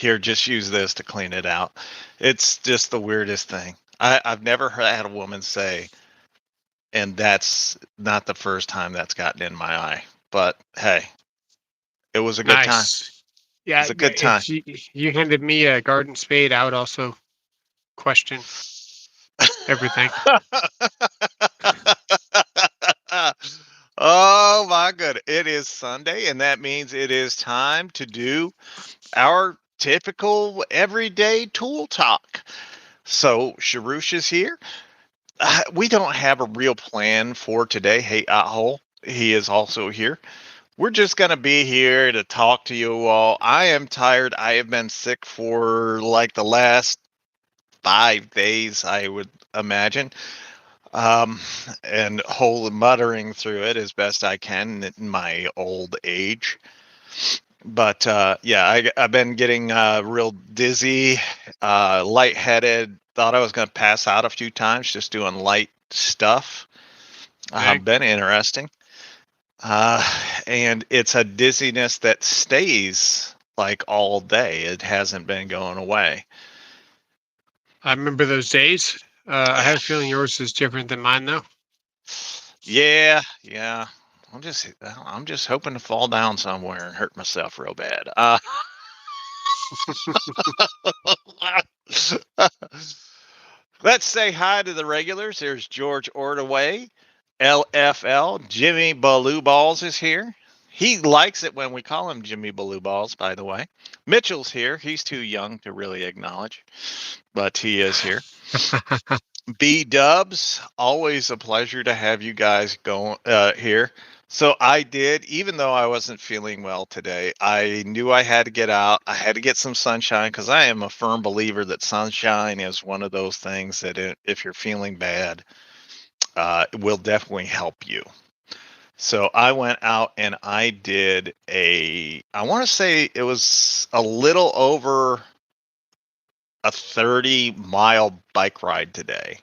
here, just use this to clean it out. It's just the weirdest thing. I've never had a woman say, and that's not the first time that's gotten in my eye. But hey, it was a good time. Nice. It Yeah, was a good time. if you handed me a garden spade, I would also question everything. Oh my goodness. It is Sunday, and that means it is time to do our typical everyday tool talk. So Sharush is here. We don't have a real plan for today. Hey, Ahol, he is also here. We're just going to be here to talk to you all. I am tired. I have been sick for like the last 5 days, I would imagine. Um, and muttering through it as best I can in my old age. But yeah, I've been getting real dizzy, lightheaded. Thought I was going to pass out a few times just doing light stuff. Dang. Been interesting. Uh, and it's a dizziness that stays like all day. It hasn't been going away. I remember those days. I have a feeling yours is different than mine, though. Yeah, yeah. I'm just hoping to fall down somewhere and hurt myself real bad. Let's say hi to the regulars. There's George Ordaway, LFL. Jimmy Baloo Balls is here. He likes it when we call him Jimmy Baloo Balls, by the way. Mitchell's here. He's too young to really acknowledge, but he is here. B Dubs, always a pleasure to have you guys go here. So I did, even though I wasn't feeling well today, I knew I had to get out. I had to get some sunshine because I am a firm believer that sunshine is one of those things that if you're feeling bad, it will definitely help you. So I went out and I did I want to say it was a little over a 30-mile bike ride today.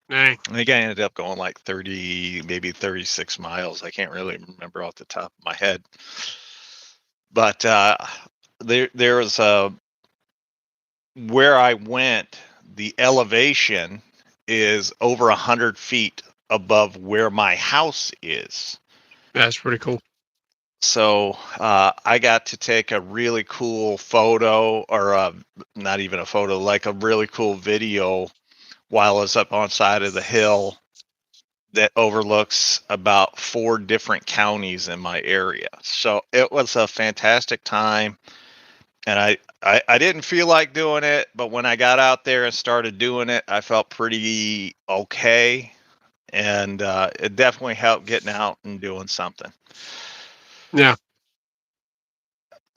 Dang. I think I ended up going like 30, maybe 36 miles. I can't really remember off the top of my head. But there was where I went, the elevation is over 100 feet above where my house is. That's pretty cool. So I got to take a really cool photo, or not even a photo, like a really cool video while I was up on side of the hill that overlooks about 4 different counties in my area. So it was a fantastic time. And I didn't feel like doing it, but when I got out there and started doing it, I felt pretty okay. And it definitely helped getting out and doing something. Yeah.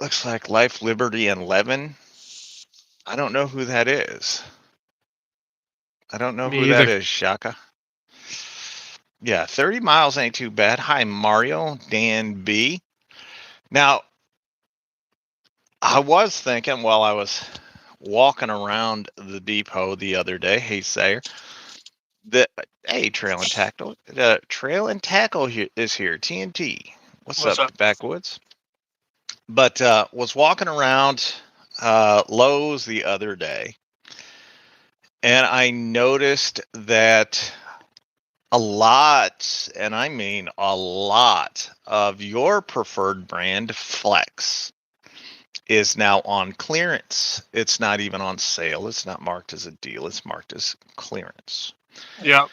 Looks like Life, Liberty, and Levin. I don't know who that is. I don't know Me who either. that is, Shaka. Yeah, 30 miles ain't too bad. Hi, Mario, Dan B. Now, I was thinking while I was walking around the depot the other day, hey, Sayer, that, hey, Trail and Tackle. Trail and Tackle is here, TNT. What's up, backwoods? But was walking around Lowe's the other day, and I noticed that a lot, and I mean a lot, of your preferred brand, Flex, is now on clearance. It's not even on sale. It's not marked as a deal. It's marked as clearance. Yeah.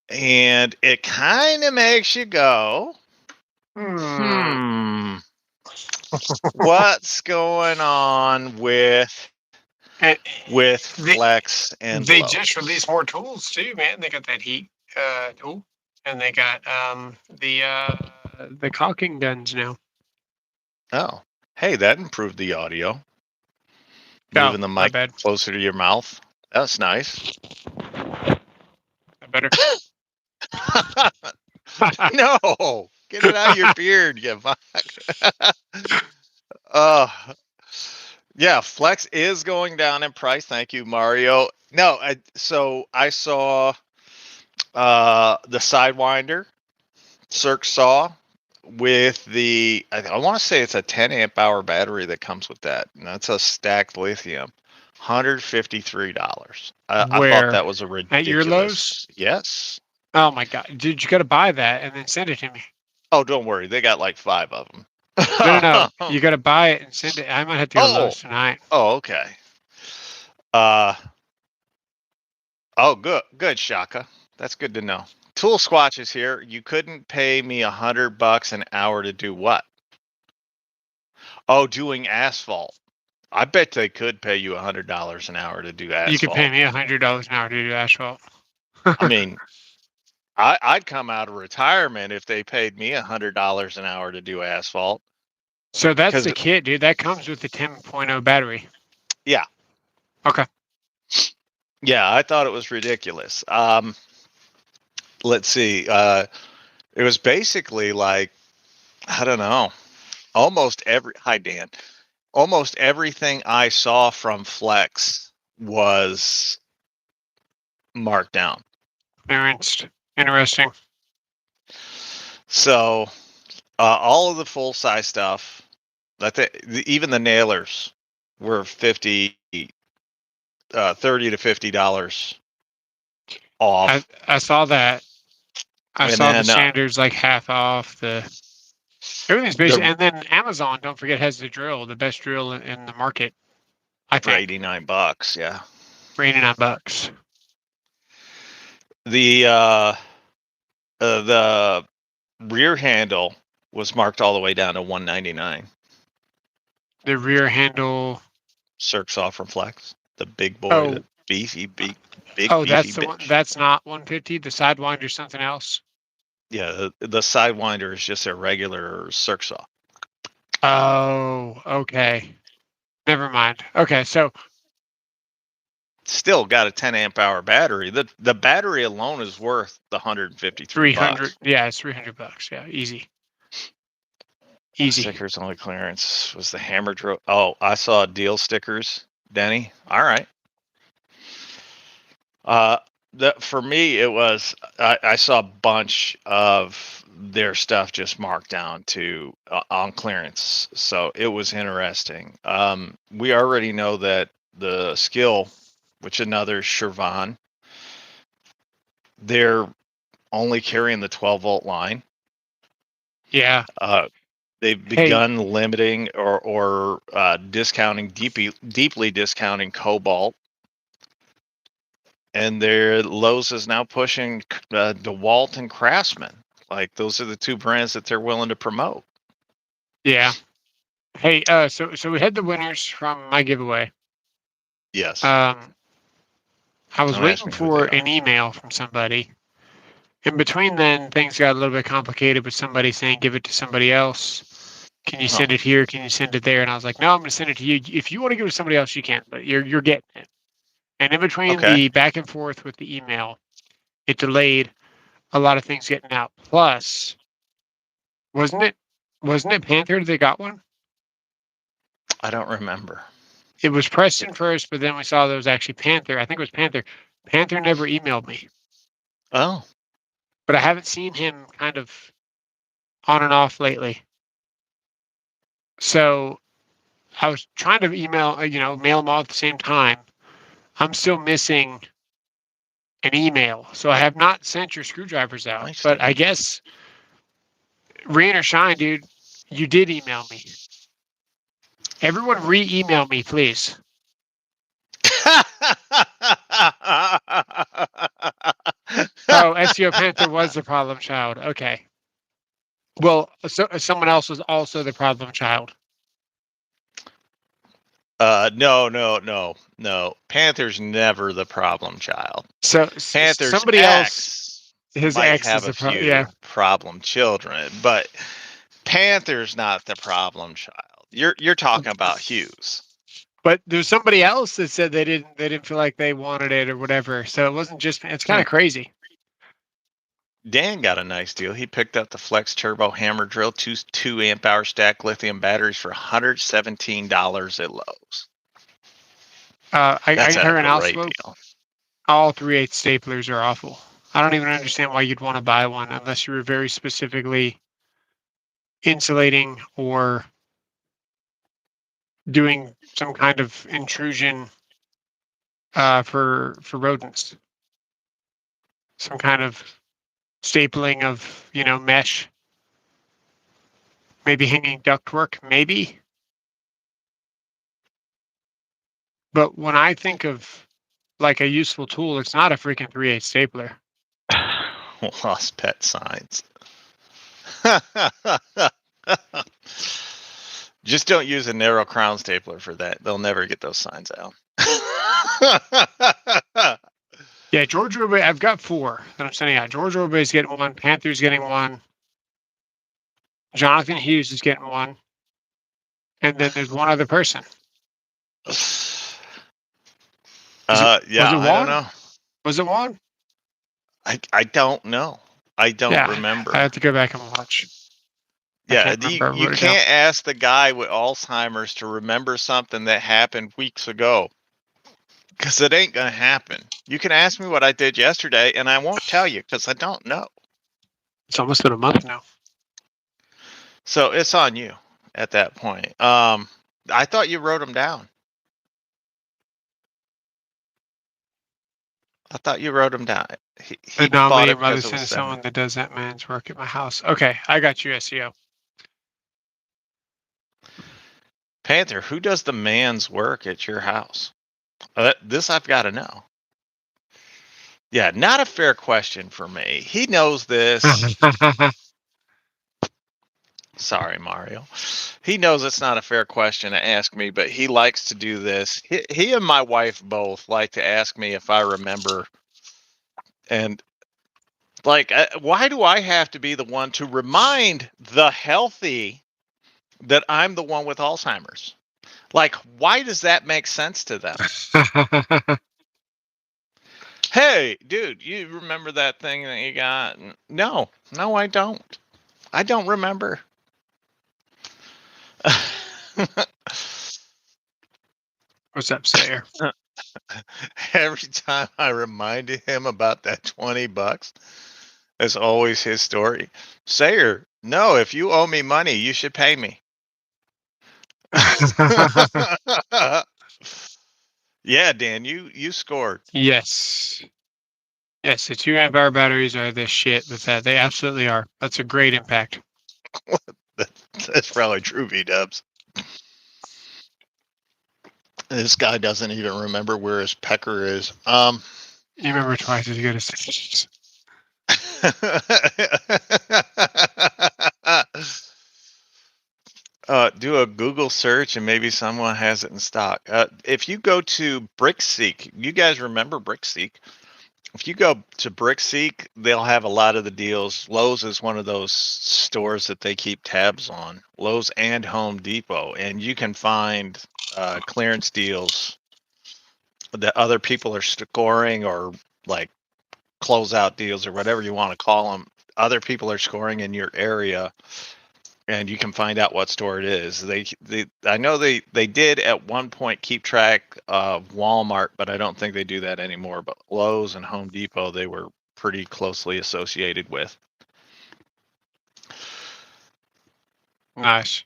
And it kind of makes you go, what's going on with Flex and they Lowe's? just released more tools too, man. They got that heat tool, and they got the caulking guns now. Oh, hey, that improved the audio. Oh, Moving the my mic bad. closer to your mouth. That's nice. Better. No, get it out of your beard, you fuck. Yeah, Flex is going down in price. Thank you, Mario. No, so I saw the Sidewinder Cirque Saw with I want to say it's a 10 amp hour battery that comes with that. And that's a stacked lithium. $153. I thought Where? that was a At your Lowe's? ridiculous. Yes. Oh my God, dude, you got to buy that and then send it to me. Oh, don't worry. They got like 5 of them. No. You got to buy it and send it. I might have to go to Lowe's tonight. Oh, okay. Uh, oh, good, Shaka. That's good to know. Tool Squatch is here. You couldn't pay me $100 an hour to do what? Oh, doing asphalt. I bet they could pay you $100 an hour to do asphalt. You could pay me $100 an hour to do asphalt. I mean, I'd come out of retirement if they paid me $100 an hour to do asphalt. So that's the kit, dude. That comes with the 10.0 battery. Yeah. Okay. Yeah, I thought it was ridiculous. Let's see. It was basically like, I don't know, hi Dan, almost everything I saw from Flex was marked down. Interesting. So all of the full size stuff, even the nailers were $30 to $50 off. I saw that. I saw the sanders like half off. Everything's basically, and then Amazon, don't forget, has the drill, the best drill in the market. I think for $89. Yeah, for $89. The rear handle was marked all the way down to $199. The rear handle, Circ from Flex, the big boy, the beefy, big. Oh, that's the one. That's not 150. The Sidewinder is something else. Yeah, the Sidewinder is just a regular Circ saw. Oh, okay. Never mind. Okay, so still got a 10 amp hour battery. The battery alone is worth the $153. 300. Yeah, it's $300. Yeah, easy. Stickers only clearance was the hammer drill. Oh, I saw deal stickers, Denny. All right. For me, it was I saw a bunch of their stuff just marked down to on clearance, so it was interesting. We already know that the Skill, which another Shervan, they're only carrying the 12-volt line. Yeah. They've begun limiting or discounting, deeply discounting Cobalt. And their Lowe's is now pushing DeWalt and Craftsman. Like, those are the two brands that they're willing to promote. Yeah. Hey, so we had the winners from my giveaway. Yes. I was waiting for an email from somebody. In between then, things got a little bit complicated with somebody saying, give it to somebody else. Can you send it here? Can you send it there? And I was like, no, I'm going to send it to you. If you want to give it to somebody else, you can, but you're getting it. And in between the back and forth with the email, it delayed a lot of things getting out. Plus, wasn't it Panther that got one? I don't remember. It was Preston first, but then we saw that it was actually Panther. I think it was Panther. Panther never emailed me. Oh. But I haven't seen him kind of on and off lately. So I was trying to email, mail them all at the same time. I'm still missing an email. So I have not sent your screwdrivers out. But I guess, rain or shine, dude, you did email me. Everyone re-email me, please. Oh, SEO Panther was the problem child. Okay. Well, so someone else was also the problem child. No. Panther's never the problem child. So Panther's somebody else, his might ex have is a few problem children, but Panther's not the problem child. You're talking about Hughes. But there's somebody else that said they didn't feel like they wanted it or whatever. So it wasn't just. It's kind of crazy. Dan got a nice deal. He picked up the Flex Turbo Hammer Drill, 2 amp hour stack lithium batteries for $117 at Lowe's. I heard an outspoke. All 3/8 staplers are awful. I don't even understand why you'd want to buy one unless you were very specifically insulating or doing some kind of intrusion for rodents. Some kind of stapling of, mesh. Maybe hanging ductwork, maybe. But when I think of like a useful tool, it's not a freaking 3/8 stapler. Lost pet signs. Just don't use a narrow crown stapler for that. They'll never get those signs out. Yeah, George Ryobi, I've got 4 that I'm sending out. George Ryobi is getting one. Panther's getting one. Jonathan Hughes is getting one. And then there's one other person. Yeah, I don't know. Was it Juan? I don't know. I don't remember. I have to go back and watch. Yeah, you can't ask the guy with Alzheimer's to remember something that happened weeks ago, because it ain't gonna happen. You can ask me what I did yesterday, and I won't tell you because I don't know. It's almost been a month now. So it's on you at that point. I thought you wrote them down. He nominate your mother send someone that does that man's work at my house. Okay, I got you, SEO. Panther, who does the man's work at your house? This I've got to know. Yeah, not a fair question for me. He knows this. Sorry, Mario. He knows it's not a fair question to ask me, but he likes to do this. He and my wife both like to ask me if I remember. And like, why do I have to be the one to remind the healthy that I'm the one with Alzheimer's? Like, why does that make sense to them? Hey, dude, you remember that thing that you got? No, I don't. I don't remember. What's up, Sayer? Every time I reminded him about that $20, it's always his story. Sayer, no, if you owe me money, you should pay me. Yeah, Dan, you scored. Yes. Yes, the 2 amp-hour batteries are this shit with that. They absolutely are. That's a great impact. That's probably true, V-dubs. This guy doesn't even remember where his pecker is. You remember twice as good as 6. Do a Google search and maybe someone has it in stock. If you go to BrickSeek, you guys remember BrickSeek? If you go to BrickSeek, they'll have a lot of the deals. Lowe's is one of those stores that they keep tabs on. Lowe's and Home Depot, and you can find clearance deals that other people are scoring, or like closeout deals, or whatever you want to call them. Other people are scoring in your area, and you can find out what store it is. I know they did at one point keep track of Walmart, but I don't think they do that anymore. But Lowe's and Home Depot, they were pretty closely associated with. Nice.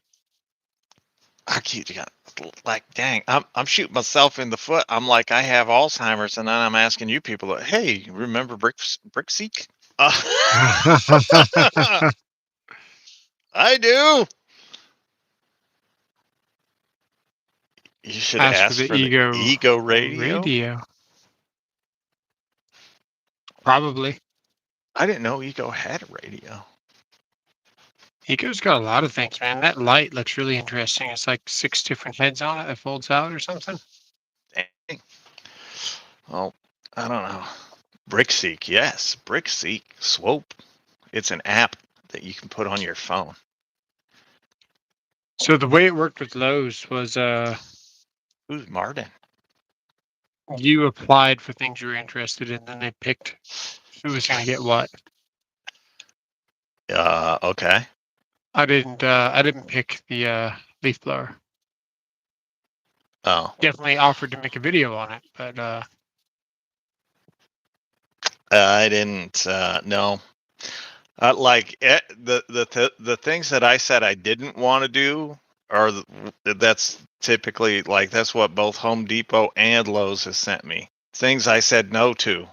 I keep like, dang, I'm shooting myself in the foot. I'm like, I have Alzheimer's, and then I'm asking you people, hey, remember BrickSeek? I do. You should ask for the Ego radio. Probably. I didn't know Ego had a radio. Ego's got a lot of things, man. That light looks really interesting. It's like 6 different heads on it that folds out or something. Dang. Well, I don't know. BrickSeek, yes. BrickSeek, Swope. It's an app that you can put on your phone. So the way it worked with Lowe's was Who's Martin? You applied for things you were interested in, then they picked who was going to get what. Okay. I didn't pick the leaf blower. Oh. Definitely offered to make a video on it, but I didn't. No. The things that I said I didn't want to do are that's typically like that's what both Home Depot and Lowe's has sent me. Things I said no to.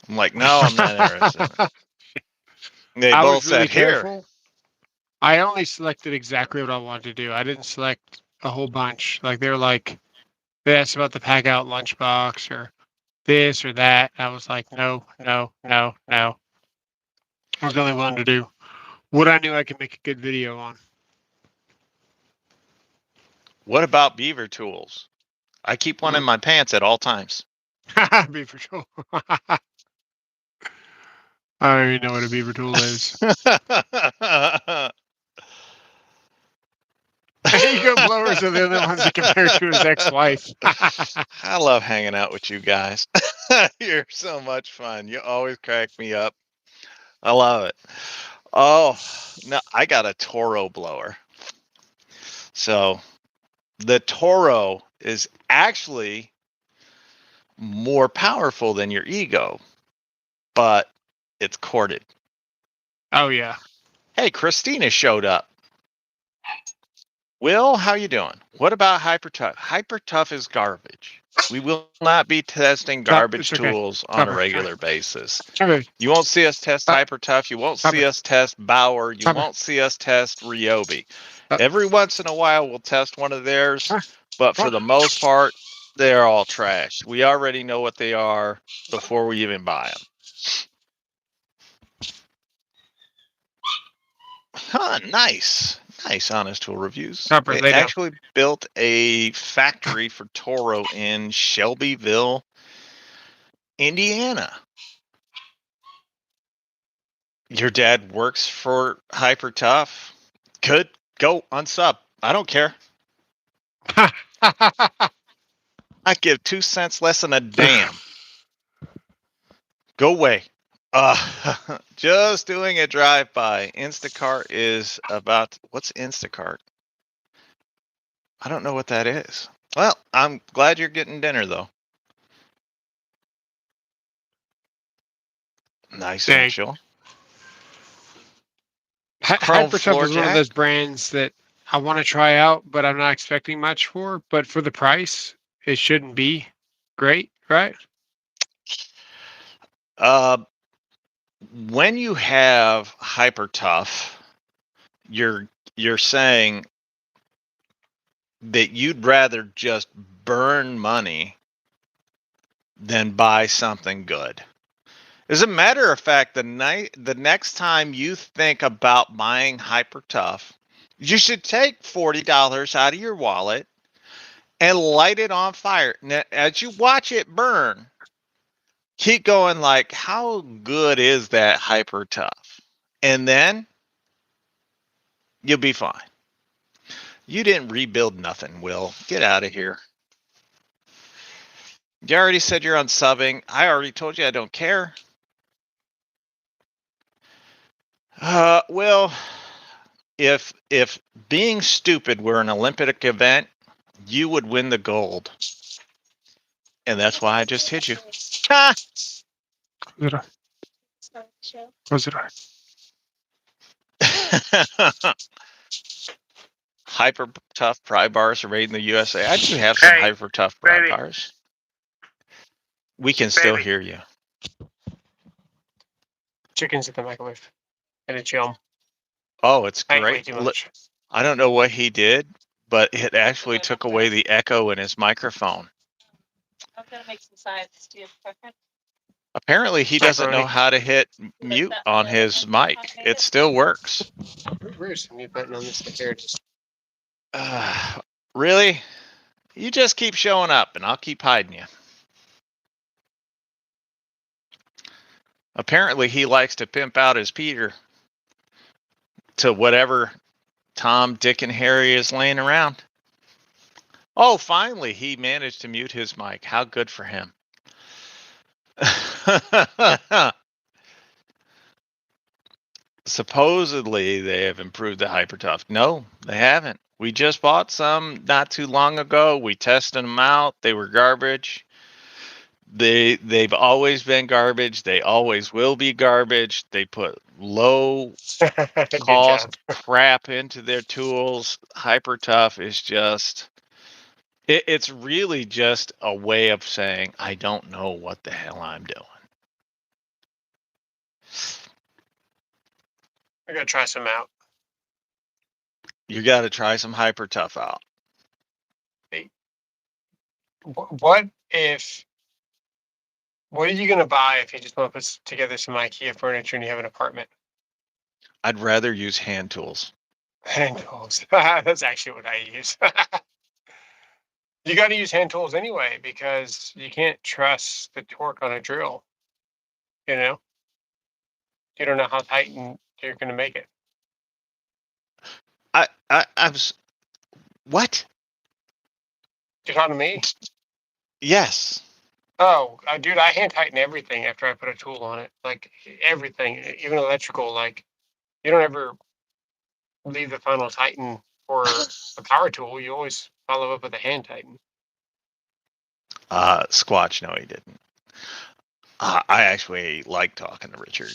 I'm like, no, I'm not interested. They I both was really said here. careful. I only selected exactly what I wanted to do. I didn't select a whole bunch. Like they asked about the pack out lunchbox or this or that. I was like, no, no, no, no. I was only willing to do what I knew I could make a good video on. What about beaver tools? I keep one in my pants at all times. Beaver tool. I don't even know what a beaver tool is. Ego blowers are the only ones he compared to his ex-wife. I love hanging out with you guys. You're so much fun. You always crack me up. I love it. Oh, no, I got a Toro blower. So the Toro is actually more powerful than your Ego, but it's corded. Oh, yeah. Hey, Christina showed up. Will, how you doing? What about HyperTough? HyperTough is garbage. We will not be testing garbage tools on a regular basis. You won't see us test HyperTough. You won't see us test Bauer. You won't see us test Ryobi. Every once in a while, we'll test one of theirs, but for the most part, they're all trash. We already know what they are before we even buy them. Huh, nice. Nice Honest Tool Reviews. They actually built a factory for Toro in Shelbyville, Indiana. Your dad works for HyperTough. Good. Go unsub. I don't care. I give 2 cents less than a damn. Go away. Just doing a drive-by. Instacart is about... What's Instacart? I don't know what that is. Well, I'm glad you're getting dinner, though. Nice visual. HyperTough is one of those brands that I want to try out, but I'm not expecting much for. But for the price, it shouldn't be great, right? When you have HyperTough, you're saying that you'd rather just burn money than buy something good. As a matter of fact, the next time you think about buying HyperTough, you should take $40 out of your wallet and light it on fire. Now, as you watch it burn, keep going like, how good is that HyperTough? And then you'll be fine. You didn't rebuild nothing, Will. Get out of here. You already said you're unsubbing. I already told you I don't care. Well, if being stupid were an Olympic event, you would win the gold. And that's why I just hit you. Ha! Close it. HyperTough pry bars are made in the USA. I do have some HyperTough pry bars. We can still hear you. Chicken's at the microwave. And it's yum. Oh, it's great. I don't know what he did, but it actually took away the echo in his microphone. I'm going to make some sides. Do you have a preference? Apparently, he doesn't know how to hit mute on his mic. It still works. Where's the mute button on this? Here, really? You just keep showing up, and I'll keep hiding you. Apparently, he likes to pimp out his Peter to whatever Tom, Dick, and Harry is laying around. Oh, finally, he managed to mute his mic. How good for him. Supposedly, they have improved the HyperTough. No, they haven't. We just bought some not too long ago. We tested them out. They were garbage. They've always been garbage. They always will be garbage. They put low Good cost job. crap into their tools. Hyper Tough is just it's really just a way of saying I don't know what the hell I'm doing. I gotta try some out. You got to try some Hyper Tough out. What are you gonna buy if you just want to put together some IKEA furniture and you have an apartment? I'd rather use hand tools. Hand tools. That's actually what I use. You got to use hand tools anyway because you can't trust the torque on a drill. You know, you don't know how tight you're going to make it. What? You're talking to me? Yes. Oh, dude, I hand tighten everything after I put a tool on it. Like everything, even electrical. Like you don't ever leave the final tighten for a power tool. You always follow up with a hand tighten. Squatch, no, he didn't. I actually like talking to Richard.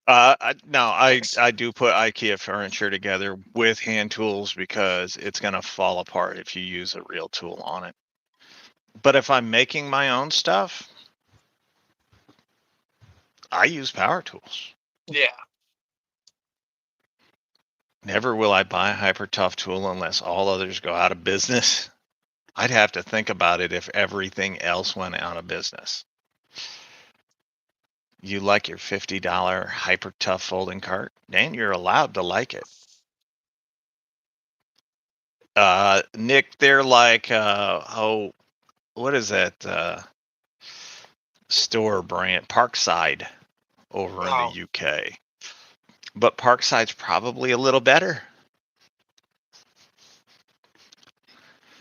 I do put IKEA furniture together with hand tools because it's gonna fall apart if you use a real tool on it. But if I'm making my own stuff, I use power tools. Yeah. Never will I buy a Hyper Tough tool unless all others go out of business. I'd have to think about it if everything else went out of business. You like your $50 Hyper Tough folding cart? Dan, you're allowed to like it. Nick, they're like, what is that store brand? Parkside over in the UK. But Parkside's probably a little better.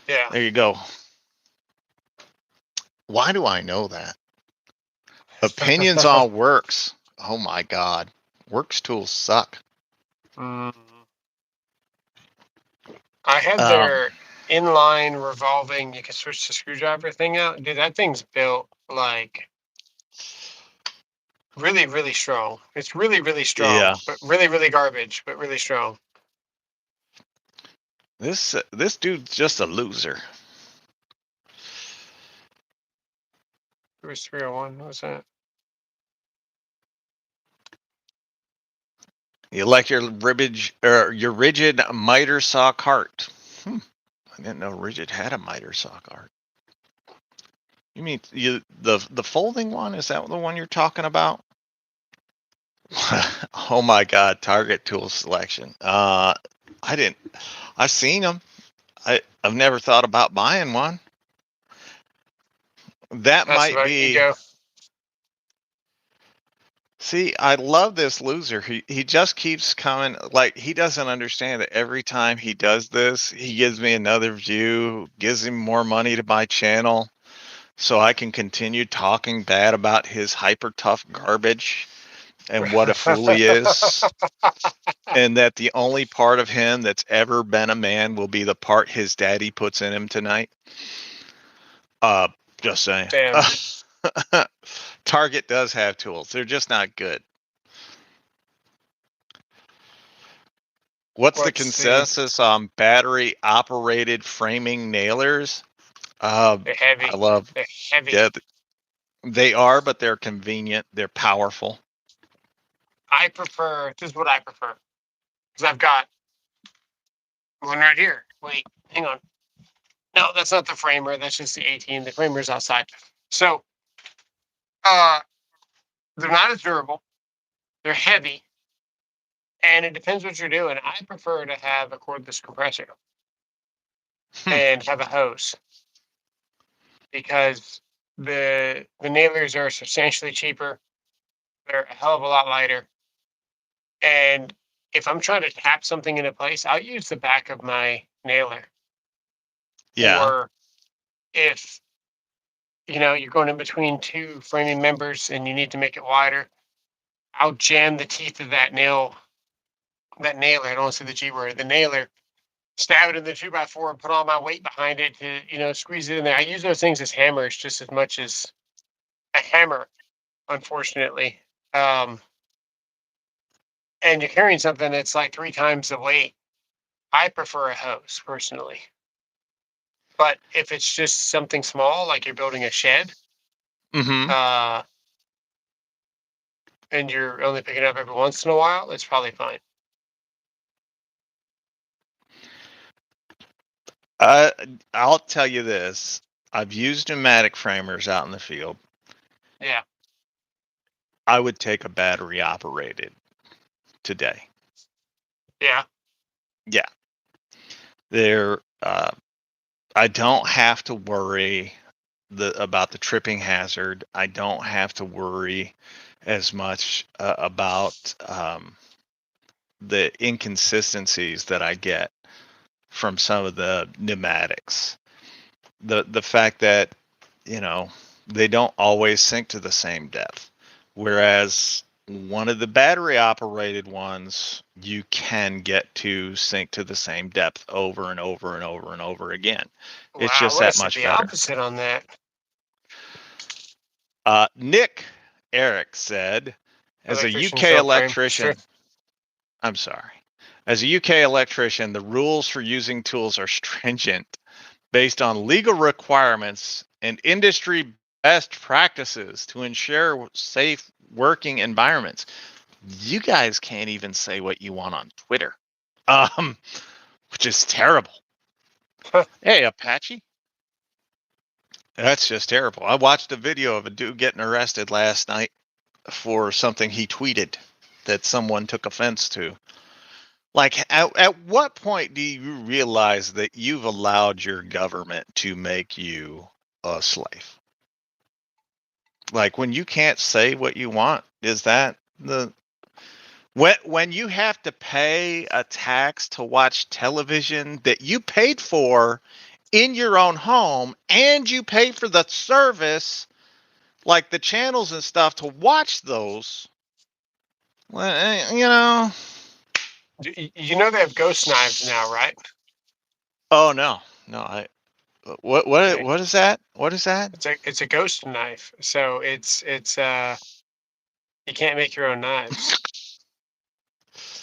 Yeah. There you go. Why do I know that? Opinions on Works. Oh my God. Works tools suck. I had their inline revolving, you can switch the screwdriver thing out. Dude, that thing's built like really, really strong. It's really, really strong, but really, really garbage, but really strong. This dude's just a loser. It was 301. What was that? You like your rigid miter saw cart. I didn't know Rigid had a miter saw cart. You mean the folding one? Is that the one you're talking about? Oh my God, Target tool selection. I've seen them. I've never thought about buying one. That might be. Ego. See, I love this loser. He just keeps coming. Like, he doesn't understand that every time he does this, he gives me another view, gives him more money to my channel, so I can continue talking bad about his Hyper Tough garbage and what a fool he is. And that the only part of him that's ever been a man will be the part his daddy puts in him tonight. Just saying. Damn. Target does have tools. They're just not good. What's the consensus on battery operated framing nailers? They're heavy. They're heavy. Yeah, they are, but they're convenient. They're powerful. This is what I prefer. Because I've got one right here. Wait, hang on. No, that's not the framer. That's just the 18. The framer's outside. So, they're not as durable. They're heavy. And it depends what you're doing. I prefer to have a cordless compressor and have a hose. Because the nailers are substantially cheaper. They're a hell of a lot lighter. And if I'm trying to tap something into place, I'll use the back of my nailer. Yeah. Or if, you're going in between two framing members and you need to make it wider, I'll jam the teeth of that nailer. I don't want to say the G word, the nailer, stab it in the 2x4 and put all my weight behind it to, squeeze it in there. I use those things as hammers just as much as hammer, unfortunately. And you're carrying something that's like 3 times the weight. I prefer a hose personally. But if it's just something small, like you're building a shed, Mm-hmm. and you're only picking it up every once in a while, it's probably fine. I'll tell you this. I've used pneumatic framers out in the field. Yeah. I would take a battery operated today. Yeah. Yeah. They're I don't have to worry about the tripping hazard. I don't have to worry as much about the inconsistencies that I get from some of the pneumatics. The fact that, you know, they don't always sink to the same depth, whereas one of the battery operated ones you can get to sink to the same depth over and over and over and over again. It's Wow, just what that is much the better. opposite on that? Nick Eric said, as a Electrician UK short frame. electrician, Sure. I'm sorry. As a UK electrician, the rules for using tools are stringent based on legal requirements and industry best practices to ensure safe working environments. You guys can't even say what you want on Twitter, which is terrible. Hey, Apache. That's just terrible. I watched a video of a dude getting arrested last night for something he tweeted that someone took offense to. Like, at what point do you realize that you've allowed your government to make you a slave? Like, when you can't say what you want, is that the when you have to pay a tax to watch television that you paid for in your own home, and you pay for the service, like the channels and stuff, to watch those? Well, you know. You know they have ghost knives now, right? Oh no, no. What Okay. what is that? What is that? It's a ghost knife. So it's you can't make your own knives.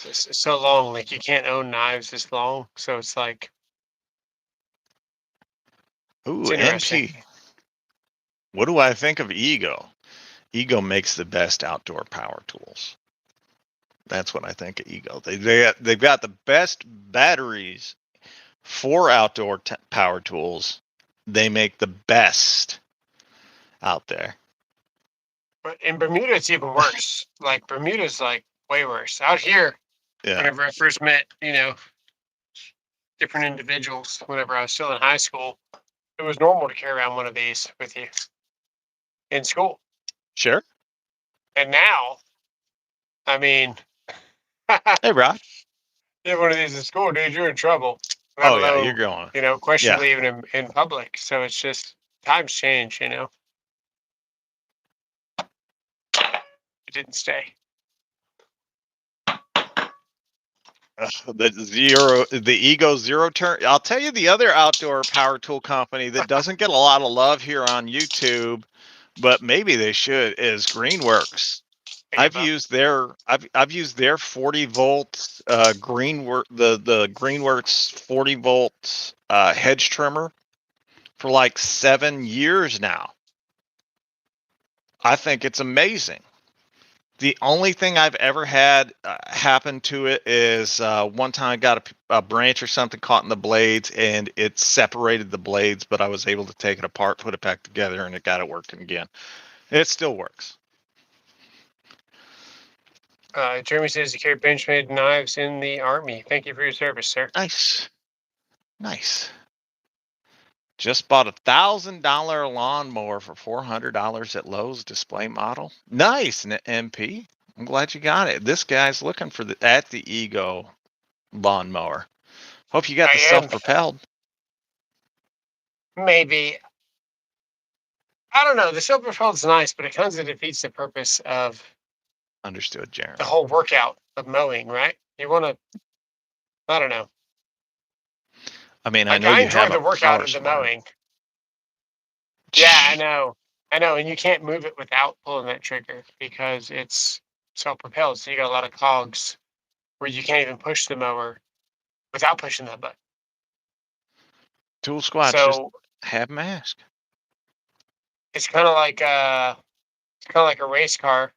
It's so long, like you can't own knives this long. So it's like it's Ooh, interesting. NP. What do I think of Ego? Ego makes the best outdoor power tools. That's what I think of Ego. They've got the best batteries for outdoor power tools. They make the best out there. But in Bermuda, it's even worse. Like Bermuda's like way worse. Out here, Yeah. whenever I first met, different individuals, whenever I was still in high school, it was normal to carry around one of these with you in school. Sure. And now, I mean, Hey, Rod. you have one of these in school, dude, you're in trouble. Oh yeah, you're going. Questionably even in public. So it's just times change, It didn't stay. The Ego Zero Turn. I'll tell you the other outdoor power tool company that doesn't get a lot of love here on YouTube, but maybe they should, is Greenworks. I've used their 40 volt the Greenworks 40 volt hedge trimmer for like 7 years now. I think it's amazing. The only thing I've ever had happen to it is one time I got a branch or something caught in the blades and it separated the blades, but I was able to take it apart, put it back together, and it got it working again. It still works. Jeremy says you carry bench-made knives in the Army. Thank you for your service, sir. Nice. Just bought $1,000 lawnmower for $400 at Lowe's display model. Nice, MP. I'm glad you got it. This guy's looking for at the Ego lawnmower. Hope you got the self-propelled. Maybe. I don't know. The self-propelled's nice, but it kind of defeats the purpose of Understood, Jeremy. the whole workout of mowing, right? You want to. I don't know. I mean, I know you enjoy have the workout of the mowing. Yeah, I know. I know, and you can't move it without pulling that trigger because it's self-propelled. So you got a lot of cogs where you can't even push the mower without pushing that button. Tool squats just So have mask. it's kind of like a race car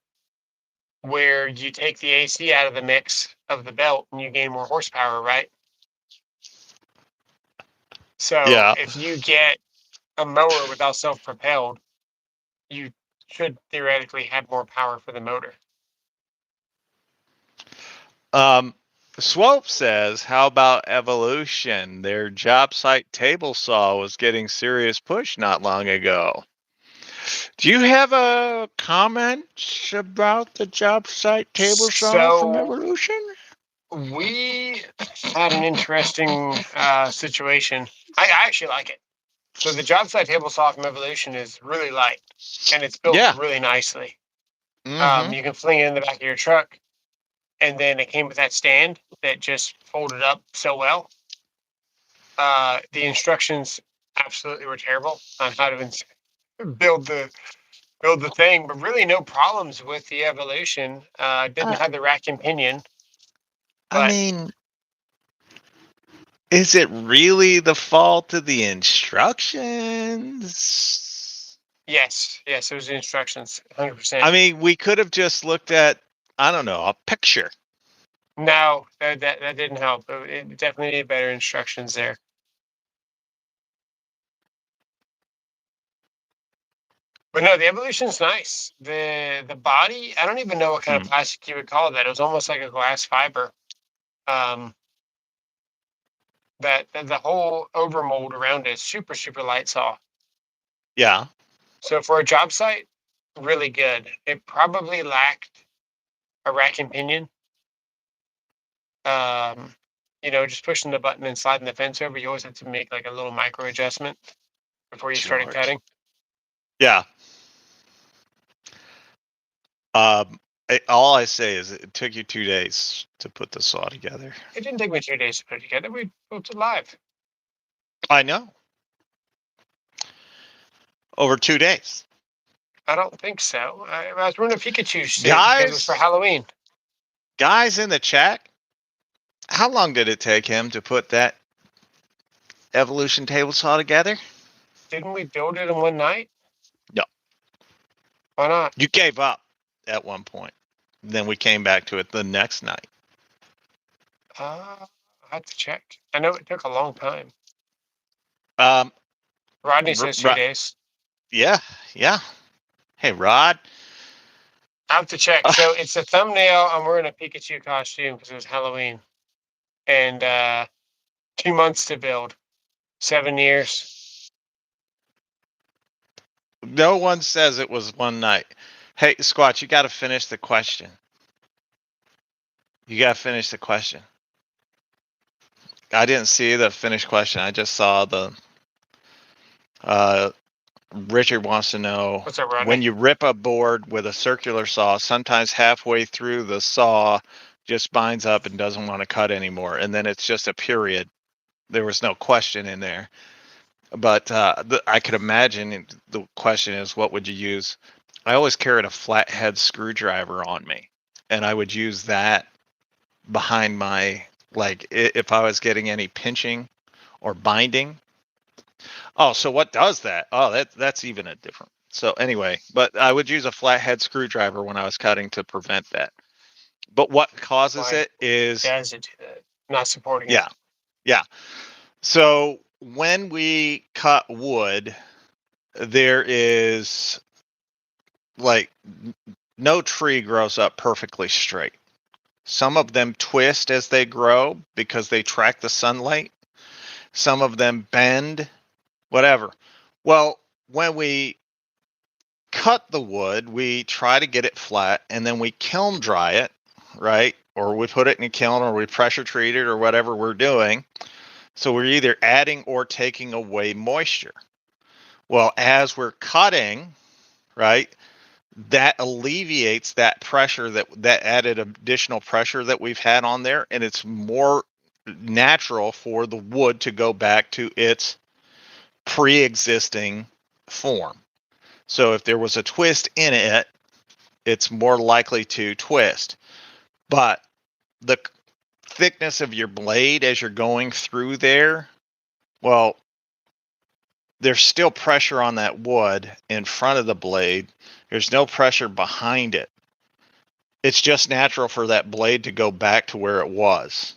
where you take the AC out of the mix of the belt and you gain more horsepower, right? So Yeah. if you get a mower without self-propelled, you should theoretically have more power for the motor. Swope says, how about Evolution? Their job site table saw was getting serious push not long ago. Do you have a comment about the job site table saw from Evolution? We had an interesting situation. I actually like it. So the job site table saw from Evolution is really light and it's built really nicely. You can fling it in the back of your truck, and then it came with that stand that just folded up so well. The instructions absolutely were terrible on how to build the thing, but really no problems with the Evolution. Didn't have the rack and pinion. I mean, is it really the fault of the instructions? Yes, it was the instructions, 100%. I mean, we could have just looked at, I don't know, a picture. No, that didn't help. It definitely needed better instructions there. But no, the Evolution's nice. The body, I don't even know what kind of plastic you would call that. It was almost like a glass fiber. That the whole overmold around it is super, super light saw. Yeah. So for a job site, really good. It probably lacked a rack and pinion. Just pushing the button and sliding the fence over, you always have to make like a little micro adjustment before you started cutting. Yeah. All I say is it took you 2 days to put the saw together. It didn't take me 2 days to put it together. We built it live. I know. Over 2 days. I don't think so. I was running a Pikachu suit Guys, because it was for Halloween. Guys in the chat, how long did it take him to put that Evolution table saw together? Didn't we build it in one night? No. Why not? You gave up at one point. Then we came back to it the next night. I have to check. I know it took a long time. Rodney says 2 days. Yeah. Hey, Rod. I have to check. So it's a thumbnail. I'm wearing a Pikachu costume because it was Halloween. And 2 months to build. 7 years. No one says it was one night. Hey, Squatch, you got to finish the question. I didn't see the finished question. I just saw the Richard wants to know, what's up, Rodney? When you rip a board with a circular saw, sometimes halfway through the saw just binds up and doesn't want to cut anymore. And then it's just a period. There was no question in there. But I could imagine the question is, what would you use? I always carried a flathead screwdriver on me, and I would use that behind my, like, if I was getting any pinching or binding. Oh, so what does that? Oh, that's even a different. So anyway, but I would use a flathead screwdriver when I was cutting to prevent that. But what causes it is... Does it do that? Not supporting it. Yeah. So when we cut wood, there is like no tree grows up perfectly straight. Some of them twist as they grow because they track the sunlight. Some of them bend, whatever. Well, when we cut the wood, we try to get it flat and then we kiln dry it, right? Or we put it in a kiln or we pressure treat it or whatever we're doing. So we're either adding or taking away moisture. Well, as we're cutting, right, that alleviates that pressure, that added additional pressure that we've had on there, and it's more natural for the wood to go back to its pre-existing form. So if there was a twist in it, it's more likely to twist. But the thickness of your blade as you're going through there, well, there's still pressure on that wood in front of the blade. There's no pressure behind it. It's just natural for that blade to go back to where it was.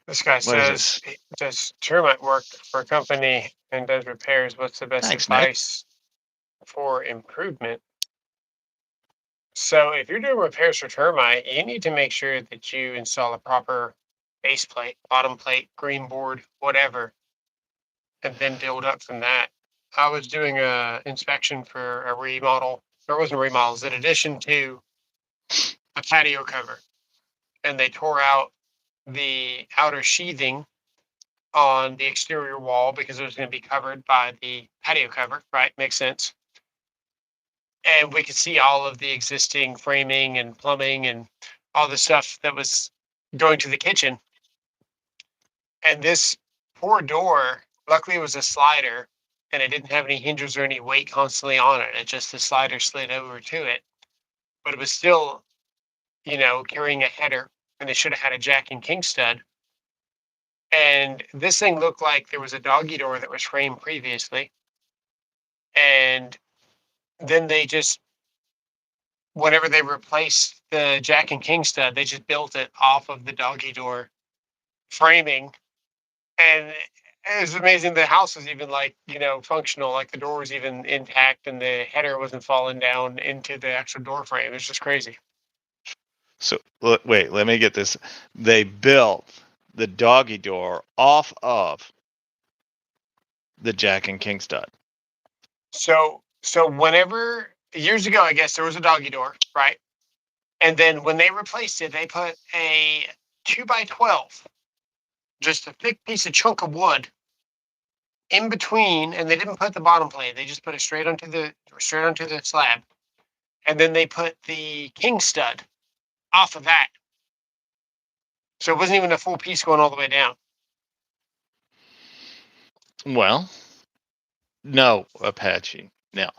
This guy says he does termite work for a company and does repairs. What's the best advice for improvement? So if you're doing repairs for termite, you need to make sure that you install a proper base plate, bottom plate, green board, whatever, and then build up from that. I was doing a inspection for a remodel. There wasn't a remodel, it was an addition to a patio cover. And they tore out the outer sheathing on the exterior wall because it was going to be covered by the patio cover, right? Makes sense. And we could see all of the existing framing and plumbing and all the stuff that was going to the kitchen. And this poor door, luckily it was a slider and it didn't have any hinges or any weight constantly on it. It just the slider slid over to it. But it was still, carrying a header, and they should have had a jack and king stud. And this thing looked like there was a doggy door that was framed previously. And then they just, whenever they replaced the jack and king stud, they just built it off of the doggy door framing. And it was amazing. The house was even functional, like the door was even intact and the header wasn't falling down into the actual door frame. It was just crazy. So wait, let me get this. They built the doggy door off of the jack and king stud. So whenever years ago, I guess there was a doggy door, right? And then when they replaced it, they put a 2x12, just a thick piece of chunk of wood in between, and they didn't put the bottom plate. They just put it straight onto the slab. And then they put the king stud off of that. So it wasn't even a full piece going all the way down. Well, no, Apache, no.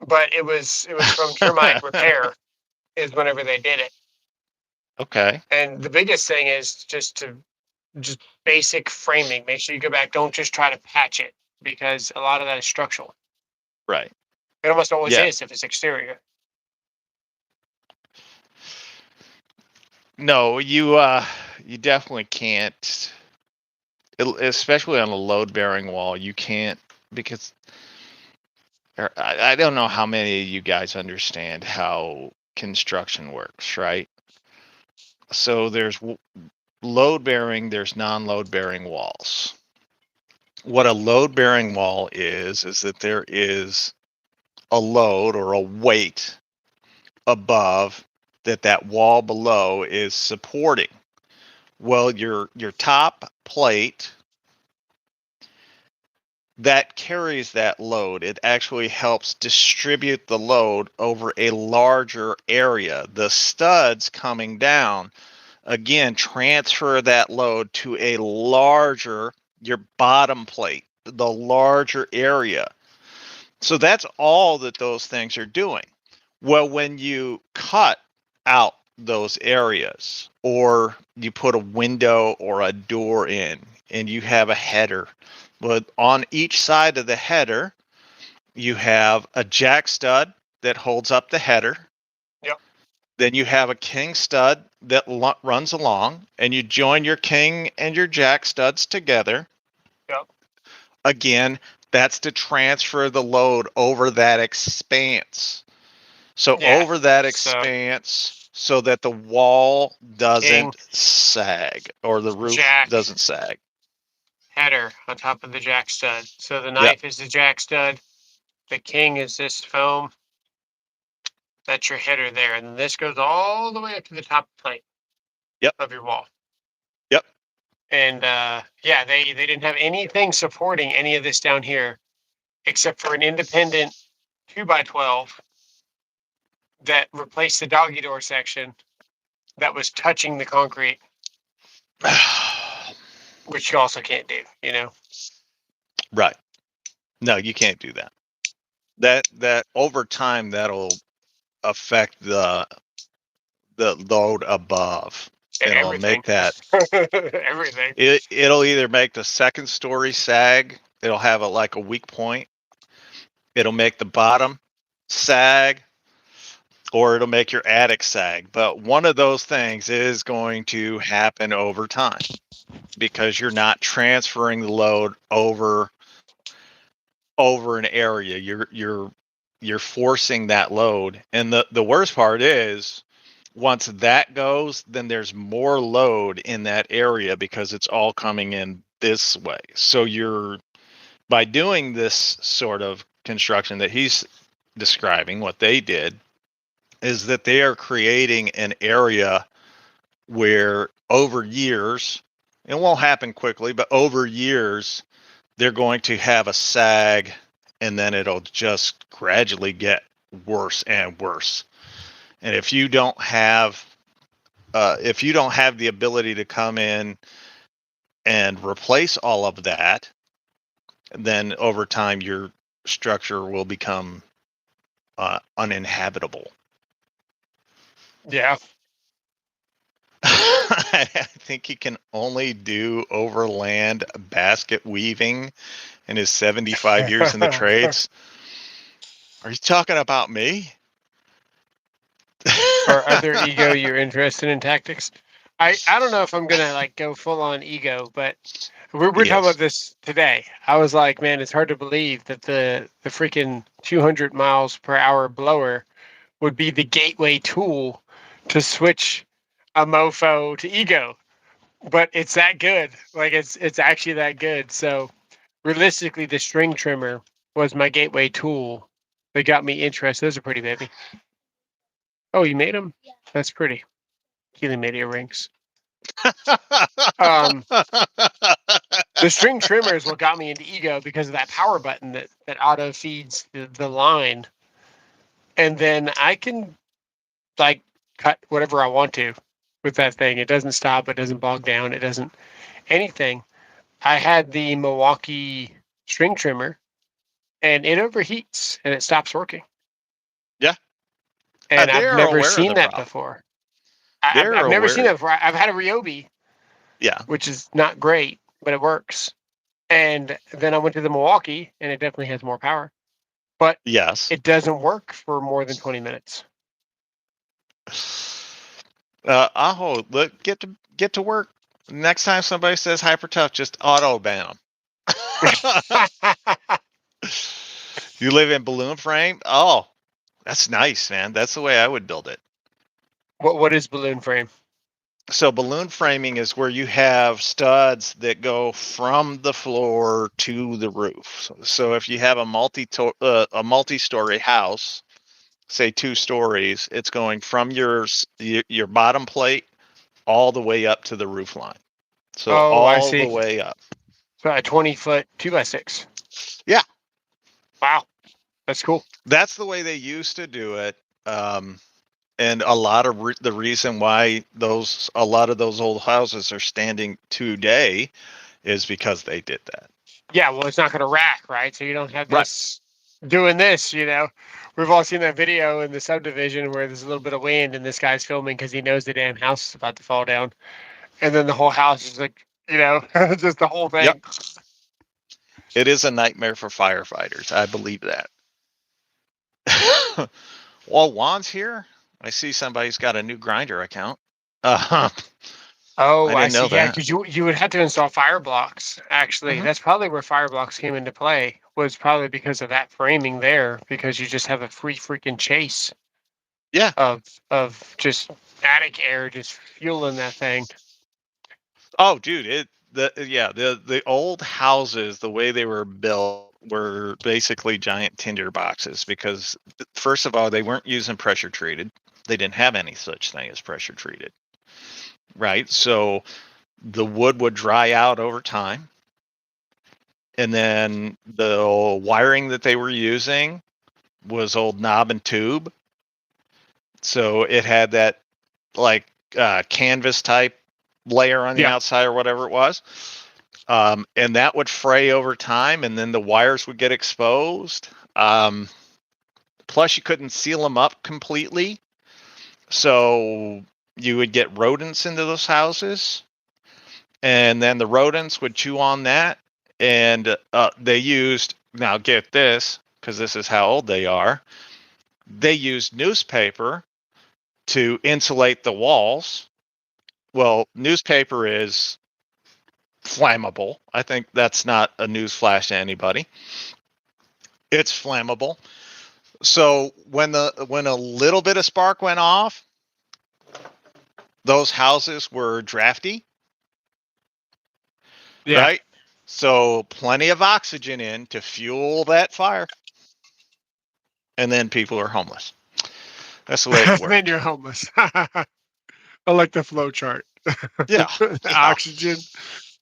But it was from termite repair is whenever they did it. Okay. And the biggest thing is just basic framing. Make sure you go back. Don't just try to patch it because a lot of that is structural. Right. It almost always is if it's exterior. No, you definitely can't, especially on a load-bearing wall. You can't, because I don't know how many of you guys understand how construction works, right? So there's load-bearing, there's non-load-bearing walls. What a load-bearing wall is that there is a load or a weight above that wall below is supporting. Well, your top plate that carries that load, it actually helps distribute the load over a larger area. The studs coming down, again, transfer that load to a larger, your bottom plate, the larger area. So that's all that those things are doing. Well, when you cut out those areas, or you put a window or a door in, and you have a header, but on each side of the header, you have a jack stud that holds up the header. Yep. Then you have a king stud that runs along, and you join your king and your jack studs together. Yep. Again, that's to transfer the load over that expanse. So over that expanse, so that the wall doesn't sag, or the roof doesn't sag. Header on top of the jack stud. So the knife is the jack stud. The king is this foam. That's your header there. And this goes all the way up to the top plate of your wall. Yep. And they didn't have anything supporting any of this down here except for an independent 2x12 that replaced the doggy door section that was touching the concrete, which you also can't do, Right. No, you can't do that. That over time that'll affect the load above. It'll Everything. make that Everything. it'll either make the second story sag, it'll have like a weak point. It'll make the bottom sag, or it'll make your attic sag. But one of those things is going to happen over time because you're not transferring the load over an area. You're forcing that load. And the worst part is once that goes, then there's more load in that area because it's all coming in this way. So by doing this sort of construction that he's describing, what they did is that they are creating an area where over years, it won't happen quickly, but over years, they're going to have a sag and then it'll just gradually get worse and worse. And if you don't have the ability to come in and replace all of that, then over time your structure will become uninhabitable. Yeah. I think he can only do overland basket weaving in his 75 years in the trades. Are you talking about me? Or other ego you're interested in tactics? I don't know if I'm gonna like go full on ego, but we're talking Yes. about this today. I was like, man, it's hard to believe that the freaking 200 miles per hour blower would be the gateway tool to switch a mofo to ego. But it's that good. Like it's actually that good. So realistically, the string trimmer was my gateway tool that got me interested. Those are pretty, baby. Oh, you made them? Yeah. That's pretty. Keely made earrings. The string trimmer is what got me into ego because of that power button that auto feeds the line. And then I can like cut whatever I want to with that thing. It doesn't stop. It doesn't bog down. It doesn't anything. I had the Milwaukee string trimmer and it overheats and it stops working. Yeah. And I've They're never aware of seen the that problem. before. They're I've never seen aware. that before. I've had a ryobi, Yeah. which is not great, but it works. And then I went to the Milwaukee, and it definitely has more power, but Yes. it doesn't work for more than 20 minutes. Aho, look, get to work. Next time somebody says hyper tough, just auto ban them. You live in balloon frame? Oh, that's nice, man. That's the way I would build it. What is balloon frame? So balloon framing is where you have studs that go from the floor to the roof. So if you have a multi-story house, say 2 stories, it's going from your bottom plate all the way up to the roof line. So Oh, I all the see. way up. So a 20-foot 2x6. Yeah. Wow, that's cool. That's the way they used to do it. And a lot of the reason why a lot of those old houses are standing today is because they did that. Yeah, well, it's not going to rack, right? So you don't have this doing this, We've all seen that video in the subdivision where there's a little bit of wind and this guy's filming because he knows the damn house is about to fall down. And then the whole house is like, just the whole thing. Yep. It is a nightmare for firefighters. I believe that. While Juan's here, I see somebody's got a new grinder account. Oh, I see. Yeah, because you would have to install fire blocks. Actually, that's probably where fire blocks came into play. Was probably because of that framing there, because you just have a free freaking chase. Yeah. Of just attic air just fueling that thing. Oh, dude, the old houses, the way they were built, were basically giant tinder boxes because first of all, they weren't using pressure treated. They didn't have any such thing as pressure treated. Right? So the wood would dry out over time. And then the wiring that they were using was old knob and tube. So it had that like canvas type layer on the outside or whatever it was. And that would fray over time, and then the wires would get exposed. Plus, you couldn't seal them up completely, so you would get rodents into those houses, and then the rodents would chew on that. And they used, now get this, because this is how old they are, they used newspaper to insulate the walls. Well, newspaper is flammable. I think that's not a news flash to anybody. It's flammable. So when a little bit of spark went off, those houses were drafty. Yeah. Right? So plenty of oxygen in to fuel that fire. And then people are homeless. That's the way it works. Then you're homeless. I like the flow chart. Yeah. Oxygen,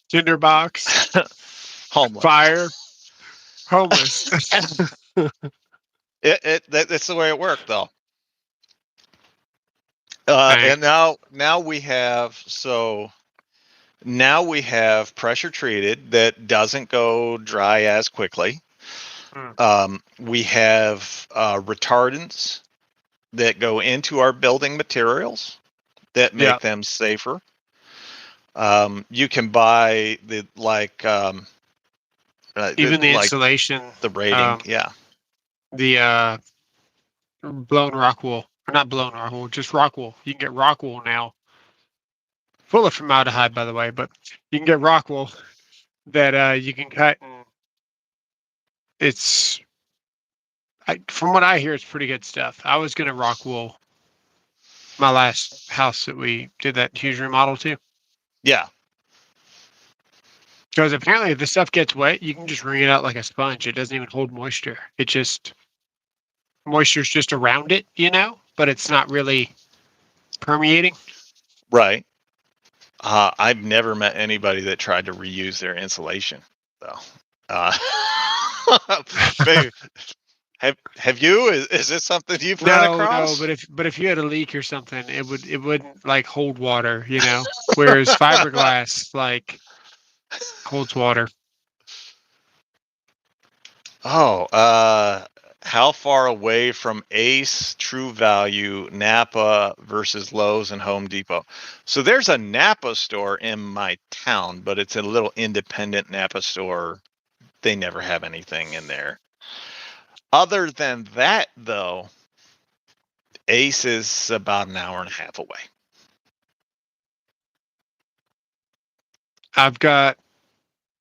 tinder box, Homeless. fire, homeless. That's the way it worked, though. And now we have pressure treated that doesn't go dry as quickly. We have retardants that go into our building materials that make them safer. You can buy the even the insulation, the rating, the blown rock wool, or not blown rock wool, just rock wool. You can get rock wool now, full of formaldehyde, by the way, but you can get rock wool that you can cut, and it's, from what I hear, it's pretty good stuff. I was gonna rock wool my last house that we did that huge remodel to. Yeah. Because apparently if the stuff gets wet, you can just wring it out like a sponge. It doesn't even hold moisture. Moisture's just around it, but it's not really permeating. Right. I've never met anybody that tried to reuse their insulation, though. Have you? Is this something you've run across? No, but if you had a leak or something, it wouldn't like hold water, Whereas fiberglass holds water. Oh, how far away from Ace, True Value, Napa versus Lowe's and Home Depot? So there's a Napa store in my town, but it's a little independent Napa store. They never have anything in there. Other than that, though, Ace is about an hour and a half away. I've got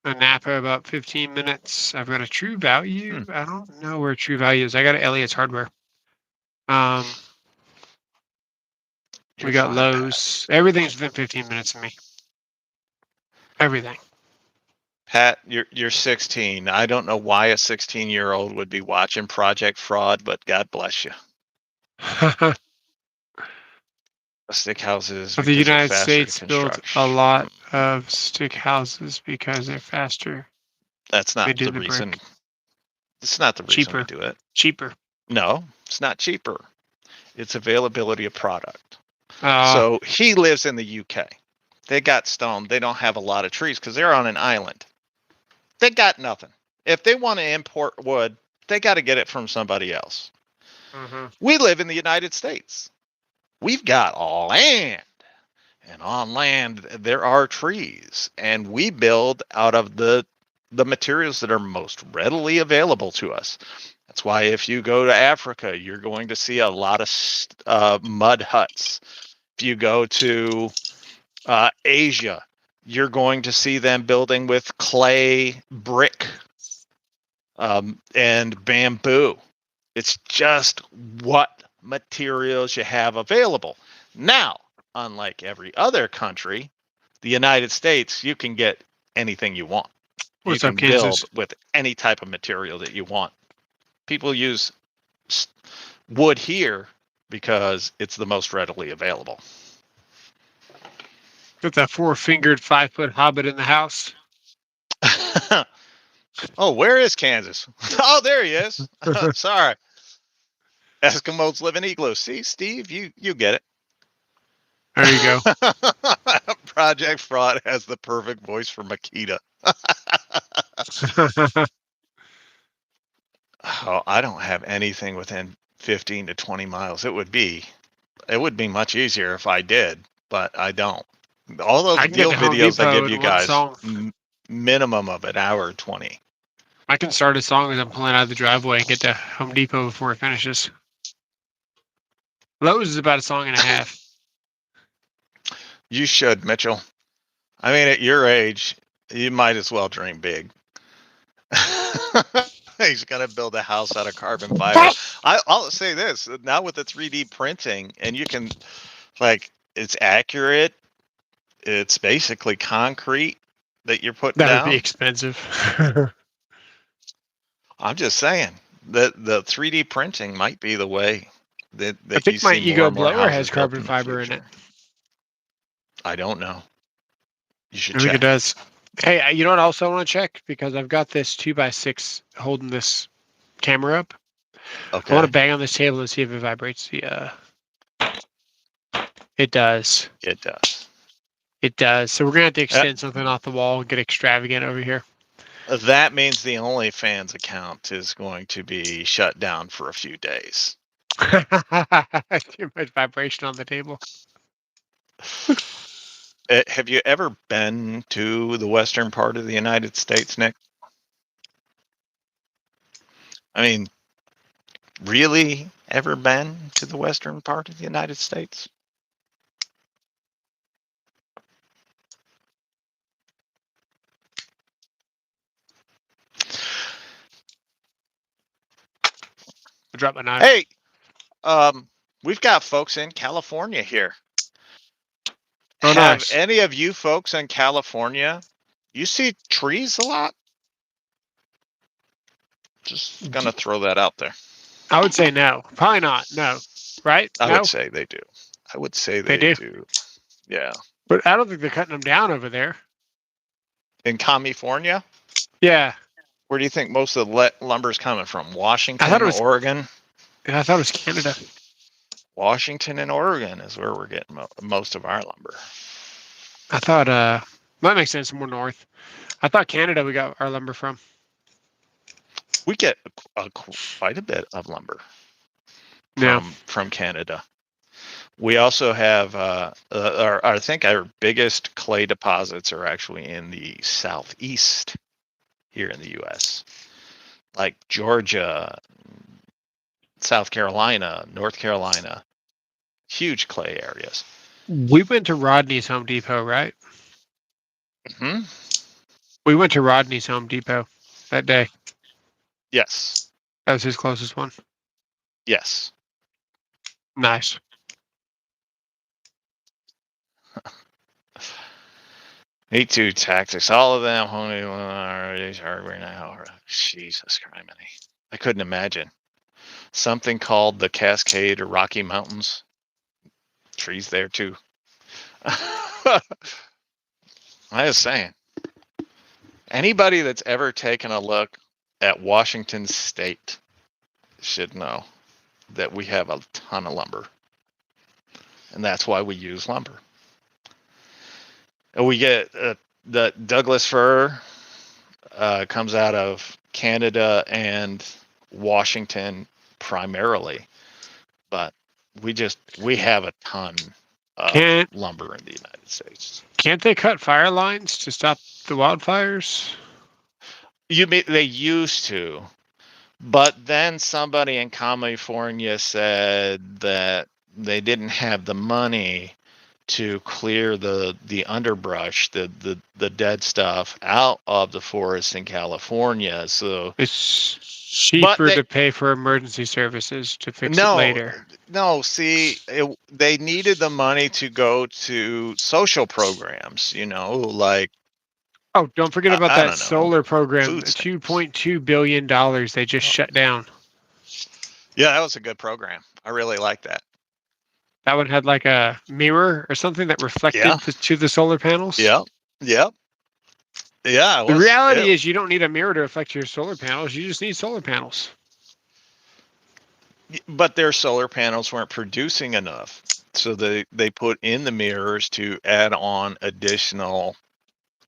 a Napa about 15 minutes. I've got a True Value. I don't know where True Value is. I got Elliot's Hardware. We got Lowe's. Everything's within 15 minutes of me. Everything. Pat, you're 16. I don't know why a 16-year-old would be watching Project Fraud, but God bless you. Stick houses. But the United States built a lot of stick houses because they're faster. That's not the reason. Brick. It's not the reason we do it. Cheaper. No, it's not cheaper. It's availability of product. So he lives in the UK. They got stone. They don't have a lot of trees because they're on an island. They got nothing. If they want to import wood, they got to get it from somebody else. Mm-hmm. We live in the United States. We've got land. And on land, there are trees. And we build out of the materials that are most readily available to us. That's why if you go to Africa, you're going to see a lot of mud huts. If you go to Asia, you're going to see them building with clay, brick, and bamboo. It's just what materials you have available. Now, unlike every other country, the United States, you can get anything you want. You can build with any type of material that you want. People use wood here because it's the most readily available. Got that 4-fingered 5-foot hobbit in the house. Oh, where is Kansas? Oh, there he is. Sorry. Eskimos live in igloos. See, Steve, you get it. There you go. Project Fraud has the perfect voice for Makita. Oh, I don't have anything within 15 to 20 miles. It would be much easier if I did, but I don't. All those I can get deal to Home videos I Depot give in you one guys, song. minimum of an hour 20. I can start a song as I'm pulling out of the driveway and get to Home Depot before it finishes. Lowe's is about a song and a half. You should, Mitchell. I mean, at your age, you might as well dream big. He's going to build a house out of carbon fiber. I'll say this, now with the 3D printing, and you can, like, it's accurate. It's basically concrete that you're putting That down. would be expensive. I'm just saying that the 3D printing might be the way that I think you my see more Ego and more blower houses has built carbon in the fiber in it. future. I don't know. You should I think check. it does. Hey, you know what? I also want to check because I've got this 2x6 holding this camera up. Okay. I want to bang on this table and see if it vibrates. Yeah, it does. It does. It does. So we're gonna have to extend something off the wall and get extravagant over here. That means the OnlyFans account is going to be shut down for a few days. Too much vibration on the table. Have you ever been to the western part of the United States, Nick? I mean, really ever been to the western part of the United States? I dropped my knife. Hey, we've got folks in California here. Oh, Have nice. any of you folks in California, you see trees a lot? Just gonna throw that out there. I would say no. Probably not. No. Right? I No? would say they do. I would say they do. Yeah. But I don't think they're cutting them down over there. In California? Yeah. Where do you think most of the lumber's coming from? Washington, Oregon? I thought it was Canada. Washington and Oregon is where we're getting most of our lumber. I thought that makes sense, more north. I thought Canada we got our lumber from. We get quite a bit of lumber from Canada. We also have I think our biggest clay deposits are actually in the southeast here in the US. Like Georgia, South Carolina, North Carolina, huge clay areas. We went to Rodney's Home Depot, right? Hmm? We went to Rodney's Home Depot that day. Yes. That was his closest one. Yes. Nice. Me too, tactics. All of them are hardware now. Jesus Christ. I couldn't imagine. Something called the Cascade or Rocky Mountains. Trees there too. I was saying. Anybody that's ever taken a look at Washington State should know that we have a ton of lumber. And that's why we use lumber. And we get the Douglas fir comes out of Canada and Washington primarily, but we have a ton of lumber in the United States. Can't they cut fire lines to stop the wildfires? They used to, but then somebody in California said that they didn't have the money to clear the underbrush, the dead stuff out of the forest in California. So it's cheaper to pay for emergency services to fix it later. No, see, they needed the money to go to social programs, like. Oh, don't forget about that solar program. $2.2 billion they just shut down. Yeah, that was a good program. I really like that. That one had like a mirror or something that reflected to the solar panels. Yep. Yeah. The reality is you don't need a mirror to reflect your solar panels. You just need solar panels. But their solar panels weren't producing enough So they put in the mirrors to add on additional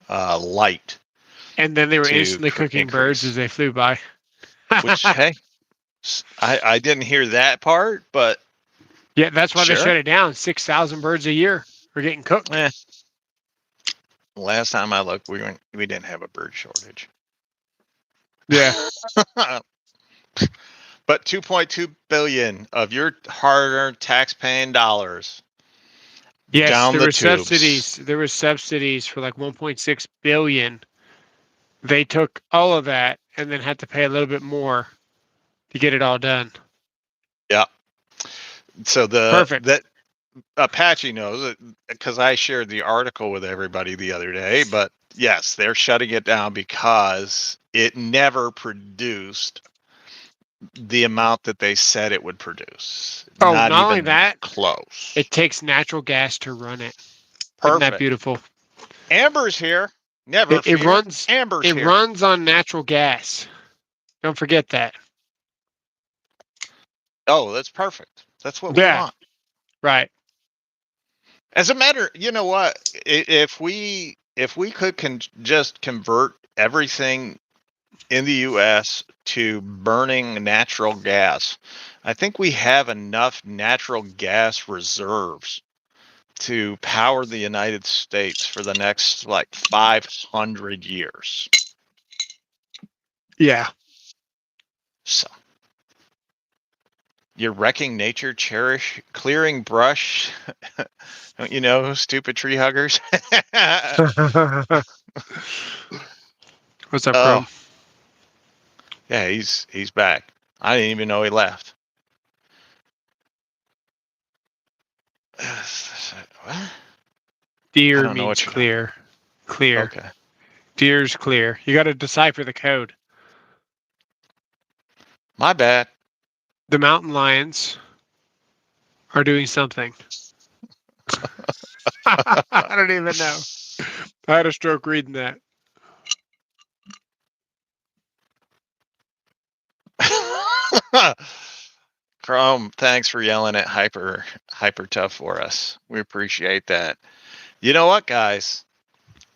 light. And then they were to instantly cooking birds increase. as they flew by. Which, hey, I didn't hear that part, but Yeah, that's why they sure. shut it down. 6,000 birds a year were getting cooked. Last time I looked, we didn't have a bird shortage. Yeah. But 2.2 billion of your hard-earned tax-paying dollars. Yes, down there the were tubes. subsidies. There were subsidies for like 1.6 billion. They took all of that and then had to pay a little bit more to get it all done. Yeah. So Perfect. that Apache knows it because I shared the article with everybody the other day. But yes, they're shutting it down because it never produced the amount that they said it would produce. Oh, not not even only that, close. it takes natural gas to run it. Perfect. Isn't that beautiful? Amber's here. Never It fear. runs. Amber's It here. runs on natural gas. Don't forget that. Oh, that's perfect. That's what we want. Right. As a matter, you know what? If we could just convert everything in the U.S. to burning natural gas, I think we have enough natural gas reserves to power the United States for the next like 500 years. Yeah. So you're wrecking nature, cherish, clearing brush. Don't you know, stupid tree huggers? What's up, bro? Yeah, he's back. I didn't even know he left. What? Deer means clear. Clear. Okay. Deer's clear. You got to decipher the code. My bad. The mountain lions are doing something. I don't even know. I had a stroke reading that. Chrome, thanks for yelling at hyper tough for us. We appreciate that. You know what, guys?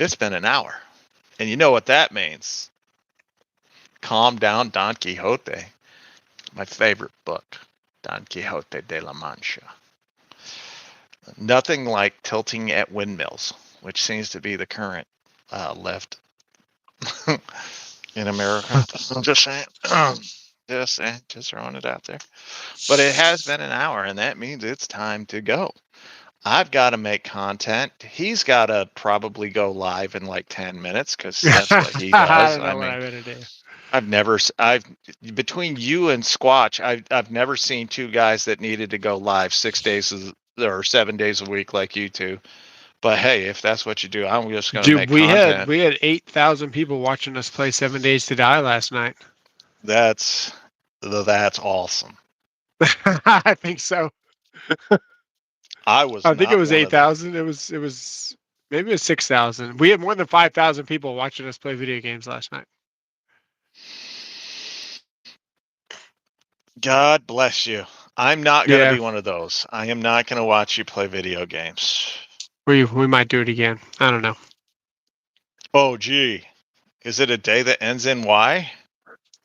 It's been an hour. And you know what that means. Calm down, Don Quixote. My favorite book, Don Quixote de la Mancha. Nothing like tilting at windmills, which seems to be the current left in America. I'm just saying. Just throwing it out there. But it has been an hour, and that means it's time to go. I've got to make content. He's got to probably go live in like 10 minutes because that's what he does. I don't know what I'm gonna do. I've between you and Squatch, I've never seen two guys that needed to go live 6 days or 7 days a week like you two. But hey, if that's what you do, I'm just gonna make content. We had 8,000 people watching us play 7 Days to Die last night. That's awesome. I think so. I think it was 8,000. It was maybe it was 6,000. We had more than 5,000 people watching us play video games last night. God bless you. I'm not going to be one of those. I am not going to watch you play video games. We might do it again. I don't know. Oh, gee. Is it a day that ends in Y?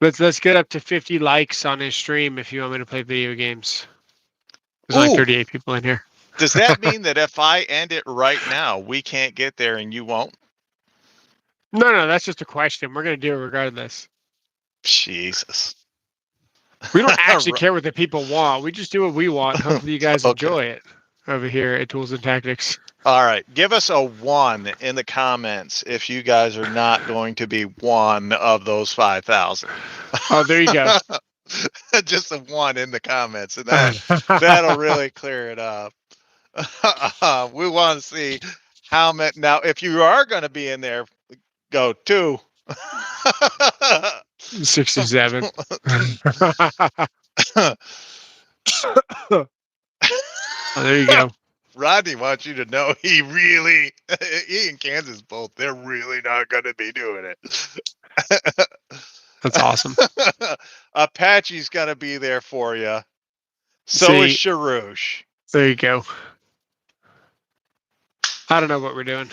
Let's get up to 50 likes on his stream if you want me to play video games. There's only 38 people in here. Does that mean that if I end it right now, we can't get there and you won't? No, that's just a question. We're going to do it regardless. Jesus. We don't actually care what the people want. We just do what we want. Hopefully you guys enjoy it over here at Tools and Tactics. All right. Give us a 1 in the comments if you guys are not going to be one of those 5,000. Oh, there you go. Just a 1 in the comments, and that'll really clear it up. We want to see how many. Now, if you are going to be in there, go 2. 67. Oh, there you go. Rodney wants you to know he and Kansas both, they're really not going to be doing it. That's awesome. Apache's going to be there for you. So is Sharouche. There you go. I don't know what we're doing.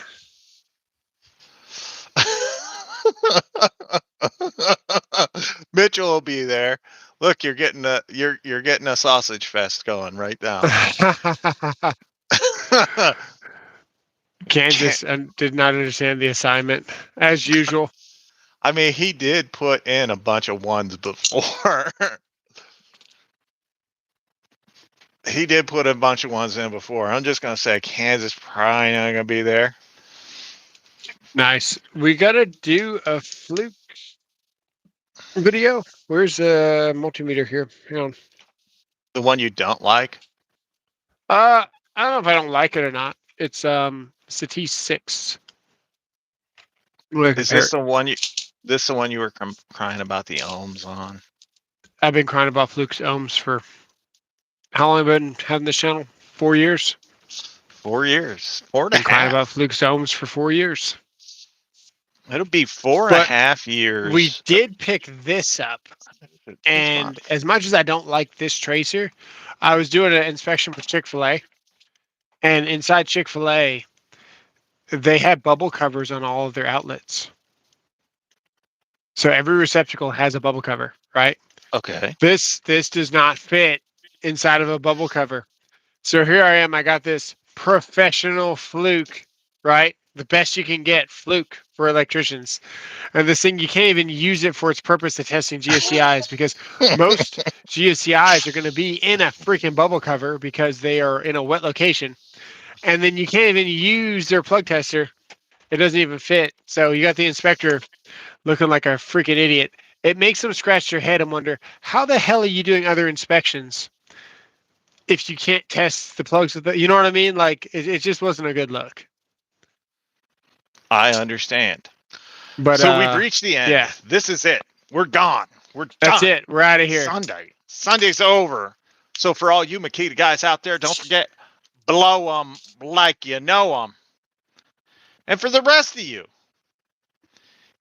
Mitchell will be there. Look, you're getting a sausage fest going right now. Kansas did not understand the assignment as usual. I mean, he did put in a bunch of ones before. He did put a bunch of ones in before. I'm just gonna say Kansas probably not gonna be there. Nice. We gotta do a fluke video. Where's the multimeter here? Hang on. The one you don't like? I don't know if I don't like it or not. It's the T6. Is this the one you? This the one you were crying about the ohms on? I've been crying about Fluke's ohms for how long have I been having this channel? 4 years. 4 years. 4 and a Been crying half. about Fluke's ohms for 4 years. It'll be 4.5 years. We did pick this up, and as much as I don't like this tracer, I was doing an inspection with Chick-fil-A, and inside Chick-fil-A, they had bubble covers on all of their outlets. So every receptacle has a bubble cover, right? Okay. This does not fit inside of a bubble cover. So here I am. I got this professional Fluke, right? The best you can get, Fluke for electricians. And this thing, you can't even use it for its purpose of testing GFCIs because most GFCIs are going to be in a freaking bubble cover because they are in a wet location. And then you can't even use their plug tester. It doesn't even fit. So you got the inspector looking like a freaking idiot. It makes them scratch their head and wonder, how the hell are you doing other inspections if you can't test the plugs with the, you know what I mean? Like it just wasn't a good look. I understand. But so we've reached the end. Yeah. This is it. We're gone. We're That's done. it. We're out of here. Sunday's over. So for all you Makita guys out there, don't forget, blow them like you know them. And for the rest of you,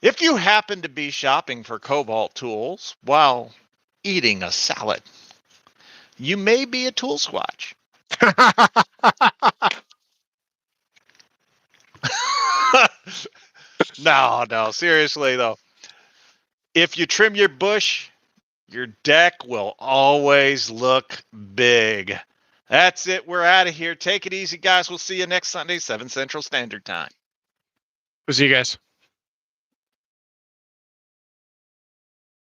if you happen to be shopping for Cobalt tools while eating a salad, you may be a tool squatch. No, seriously though. If you trim your bush, your deck will always look big. That's it. We're out of here. Take it easy, guys. We'll see you next Sunday, 7 Central Standard Time. We'll see you guys.